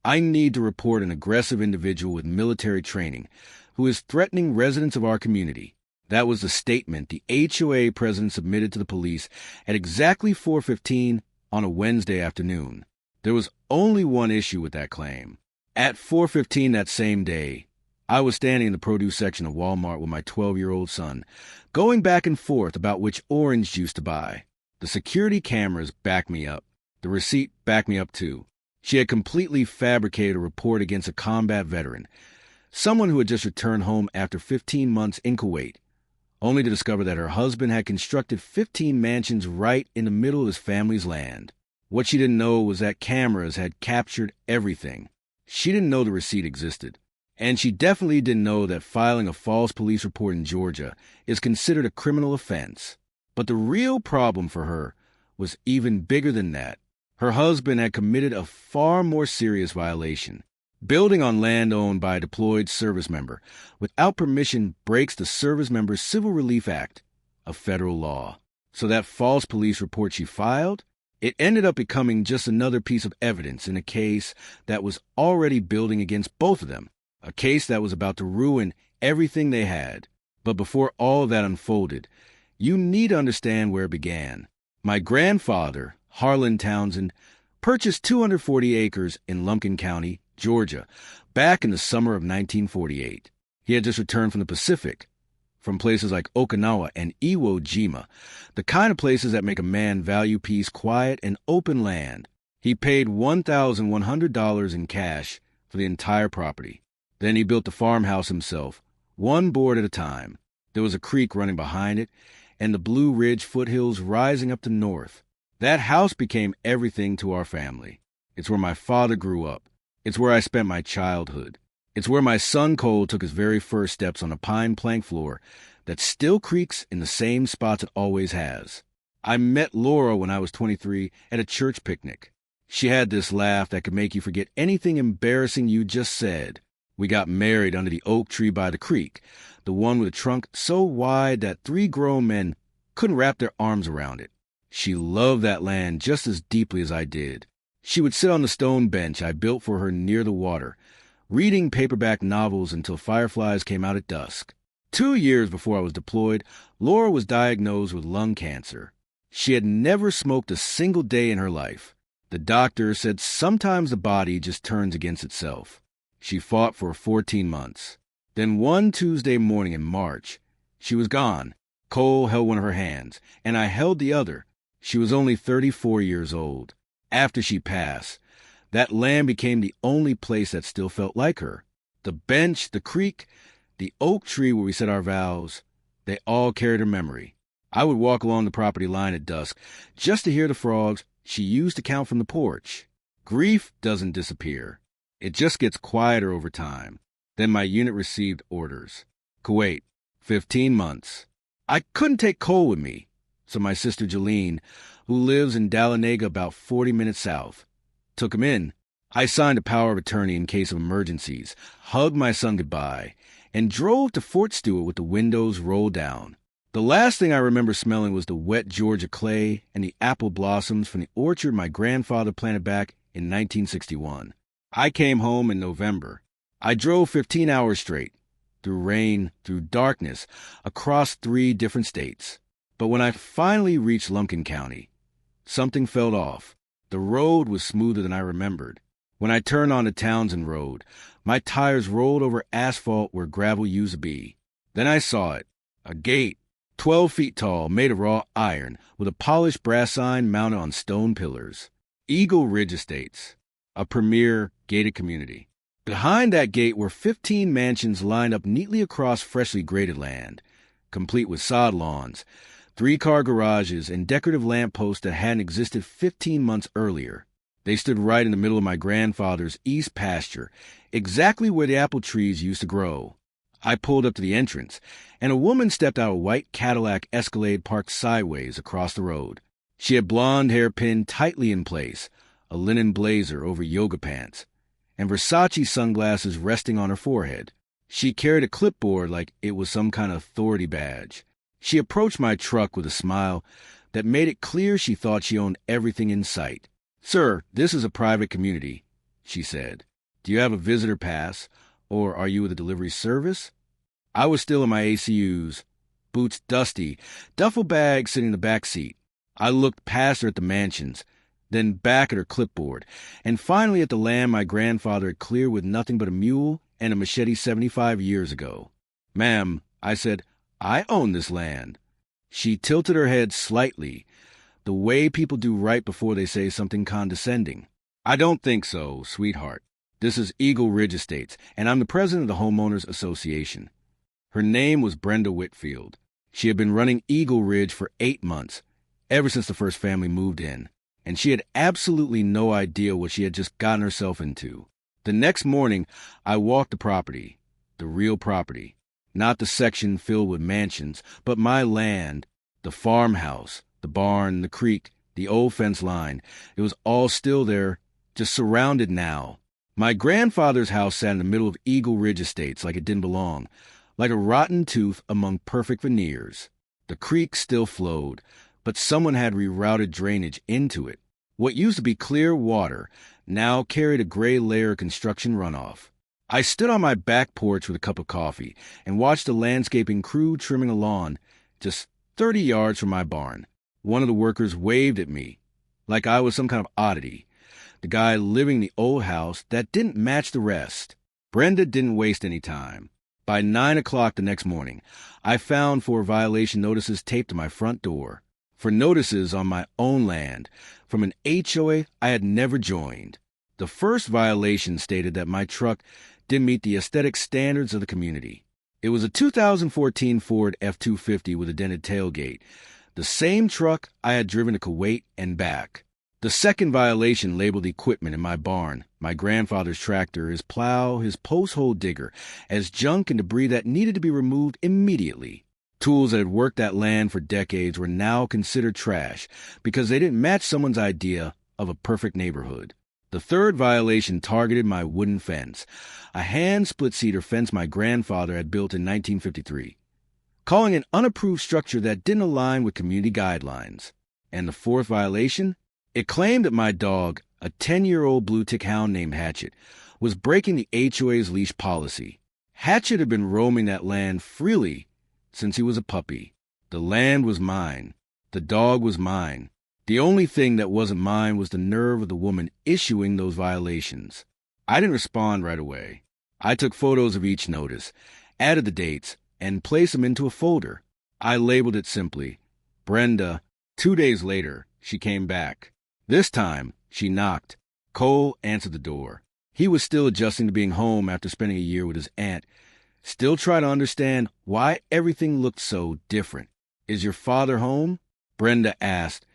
I need to report an aggressive individual with military training who is threatening residents of our community. That was the statement the HOA president submitted to the police at exactly 4:15 on a Wednesday afternoon. There was only one issue with that claim. At 4:15 that same day, I was standing in the produce section of Walmart with my 12-year-old son, going back and forth about which orange juice to buy. The security cameras backed me up. The receipt backed me up too. She had completely fabricated a report against a combat veteran, someone who had just returned home after 15 months in Kuwait, only to discover that her husband had constructed 15 mansions right in the middle of his family's land. What she didn't know was that cameras had captured everything. She didn't know the receipt existed. And she definitely didn't know that filing a false police report in Georgia is considered a criminal offense. But the real problem for her was even bigger than that. Her husband had committed a far more serious violation. Building on land owned by a deployed service member without permission breaks the Service Members Civil Relief Act, a federal law. So that false police report she filed, it ended up becoming just another piece of evidence in a case that was already building against both of them, a case that was about to ruin everything they had. But before all of that unfolded, you need to understand where it began. My grandfather, Harlan Townsend, purchased 240 acres in Lumpkin County, Georgia, back in the summer of 1948. He had just returned from the Pacific, from places like Okinawa and Iwo Jima, the kind of places that make a man value peace, quiet, and open land. He paid $1,100 in cash for the entire property. Then he built the farmhouse himself, one board at a time. There was a creek running behind it, and the Blue Ridge foothills rising up to north. That house became everything to our family. It's where my father grew up. It's where I spent my childhood. It's where my son Cole took his very first steps on a pine plank floor that still creaks in the same spots it always has. I met Laura when I was 23 at a church picnic. She had this laugh that could make you forget anything embarrassing you just said. We got married under the oak tree by the creek, the one with a trunk so wide that 3 grown men couldn't wrap their arms around it. She loved that land just as deeply as I did. She would sit on the stone bench I built for her near the water, reading paperback novels until fireflies came out at dusk. 2 years before I was deployed, Laura was diagnosed with lung cancer. She had never smoked a single day in her life. The doctor said sometimes the body just turns against itself. She fought for 14 months. Then one Tuesday morning in March, she was gone. Cole held one of her hands, and I held the other. She was only 34 years old. After she passed, that land became the only place that still felt like her. The bench, the creek, the oak tree where we said our vows, they all carried her memory. I would walk along the property line at dusk just to hear the frogs she used to count from the porch. Grief doesn't disappear. It just gets quieter over time. Then my unit received orders. Kuwait, 15 months. I couldn't take Cole with me, so my sister Jeline, who lives in Dahlonega about 40 minutes south, took him in. I signed a power of attorney in case of emergencies, hugged my son goodbye, and drove to Fort Stewart with the windows rolled down. The last thing I remember smelling was the wet Georgia clay and the apple blossoms from the orchard my grandfather planted back in 1961. I came home in November. I drove 15 hours straight, through rain, through darkness, across 3 different states. But when I finally reached Lumpkin County, something felt off. The road was smoother than I remembered. When I turned onto Townsend Road, my tires rolled over asphalt where gravel used to be. Then I saw it, a gate, 12 feet tall, made of raw iron, with a polished brass sign mounted on stone pillars. Eagle Ridge Estates, a premier gated community. Behind that gate were 15 mansions lined up neatly across freshly graded land, complete with sod lawns, 3-car garages, and decorative lampposts that hadn't existed 15 months earlier. They stood right in the middle of my grandfather's east pasture, exactly where the apple trees used to grow. I pulled up to the entrance, and a woman stepped out of a white Cadillac Escalade parked sideways across the road. She had blonde hair pinned tightly in place, a linen blazer over yoga pants, and Versace sunglasses resting on her forehead. She carried a clipboard like it was some kind of authority badge. She approached my truck with a smile that made it clear she thought she owned everything in sight. "Sir, this is a private community," she said. Do you have a visitor pass, or are you with a delivery service? I was still in my ACUs, boots dusty, duffel bag sitting in the back seat. I looked past her at the mansions, then back at her clipboard, and finally at the land my grandfather had cleared with nothing but a mule and a machete 75 years ago. Ma'am, I said, I own this land. She tilted her head slightly, the way people do right before they say something condescending. I don't think so, sweetheart. This is Eagle Ridge Estates, and I'm the president of the Homeowners Association. Her name was Brenda Whitfield. She had been running Eagle Ridge for 8 months, ever since the first family moved in, and she had absolutely no idea what she had just gotten herself into. The next morning, I walked the property, the real property, not the section filled with mansions, but my land, the farmhouse, the barn, the creek, the old fence line. It was all still there, just surrounded now. My grandfather's house sat in the middle of Eagle Ridge Estates like it didn't belong, like a rotten tooth among perfect veneers. The creek still flowed, but someone had rerouted drainage into it. What used to be clear water now carried a gray layer of construction runoff. I stood on my back porch with a cup of coffee and watched the landscaping crew trimming a lawn just 30 yards from my barn. One of the workers waved at me like I was some kind of oddity, the guy living in the old house that didn't match the rest. Brenda didn't waste any time. By 9 o'clock the next morning, I found 4 violation notices taped to my front door. For notices on my own land from an HOA I had never joined. The first violation stated that my truck didn't meet the aesthetic standards of the community. It was a 2014 Ford F-250 with a dented tailgate, the same truck I had driven to Kuwait and back. The second violation labeled equipment in my barn, my grandfather's tractor, his plow, his post-hole digger, as junk and debris that needed to be removed immediately. Tools that had worked that land for decades were now considered trash because they didn't match someone's idea of a perfect neighborhood. The third violation targeted my wooden fence, a hand split-cedar fence my grandfather had built in 1953, calling an unapproved structure that didn't align with community guidelines. And the fourth violation? It claimed that my dog, a 10-year-old blue tick hound named Hatchet, was breaking the HOA's leash policy. Hatchet had been roaming that land freely since he was a puppy. The land was mine. The dog was mine. The only thing that wasn't mine was the nerve of the woman issuing those violations. I didn't respond right away. I took photos of each notice, added the dates, and placed them into a folder. I labeled it simply, Brenda. 2 days later, she came back. This time, she knocked. Cole answered the door. He was still adjusting to being home after spending a year with his aunt, still trying to understand why everything looked so different. Is your father home? Brenda asked,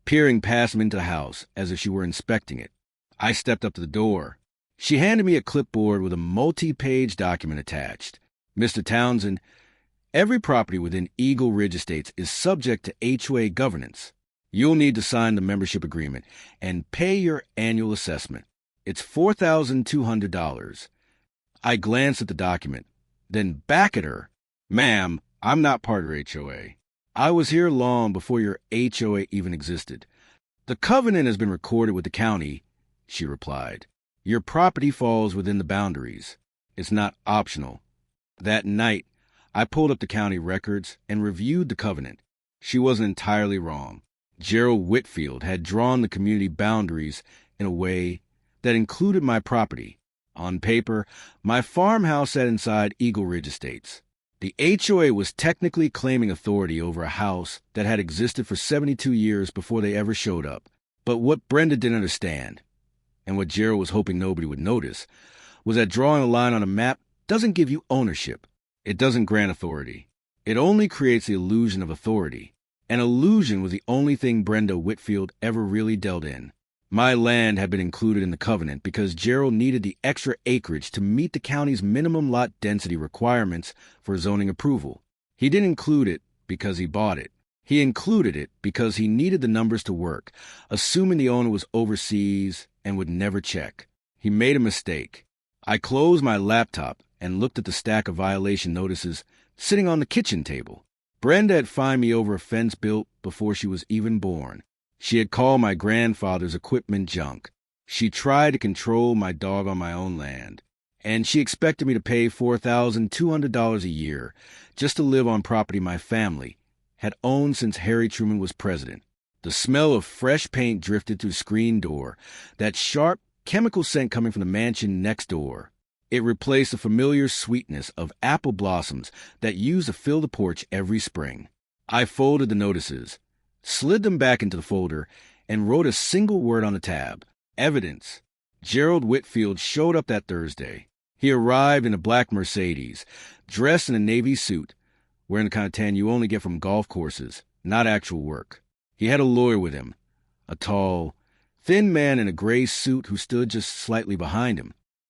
peering past him into the house as if she were inspecting it. I stepped up to the door. She handed me a clipboard with a multi-page document attached. Mr. Townsend, every property within Eagle Ridge Estates is subject to HOA governance. You'll need to sign the membership agreement and pay your annual assessment. It's $4,200. I glanced at the document, then back at her. Ma'am, I'm not part of your HOA. I was here long before your HOA even existed. The covenant has been recorded with the county, she replied. Your property falls within the boundaries. It's not optional. That night, I pulled up the county records and reviewed the covenant. She wasn't entirely wrong. Gerald Whitfield had drawn the community boundaries in a way that included my property. On paper, my farmhouse sat inside Eagle Ridge Estates. The HOA was technically claiming authority over a house that had existed for 72 years before they ever showed up. But what Brenda didn't understand, and what Gerald was hoping nobody would notice, was that drawing a line on a map doesn't give you ownership. It doesn't grant authority. It only creates the illusion of authority. An illusion was the only thing Brenda Whitfield ever really dealt in. My land had been included in the covenant because Gerald needed the extra acreage to meet the county's minimum lot density requirements for zoning approval. He didn't include it because he bought it. He included it because he needed the numbers to work, assuming the owner was overseas and would never check. He made a mistake. I closed my laptop and looked at the stack of violation notices sitting on the kitchen table. Brenda had fined me over a fence built before she was even born. She had called my grandfather's equipment junk. She tried to control my dog on my own land, and she expected me to pay $4,200 a year just to live on property my family had owned since Harry Truman was president. The smell of fresh paint drifted through the screen door, that sharp chemical scent coming from the mansion next door. It replaced the familiar sweetness of apple blossoms that used to fill the porch every spring. I folded the notices, slid them back into the folder, and wrote a single word on the tab: evidence. Gerald Whitfield showed up that Thursday. He arrived in a black Mercedes, dressed in a navy suit, wearing the kind of tan you only get from golf courses, not actual work. He had a lawyer with him, a tall, thin man in a gray suit who stood just slightly behind him.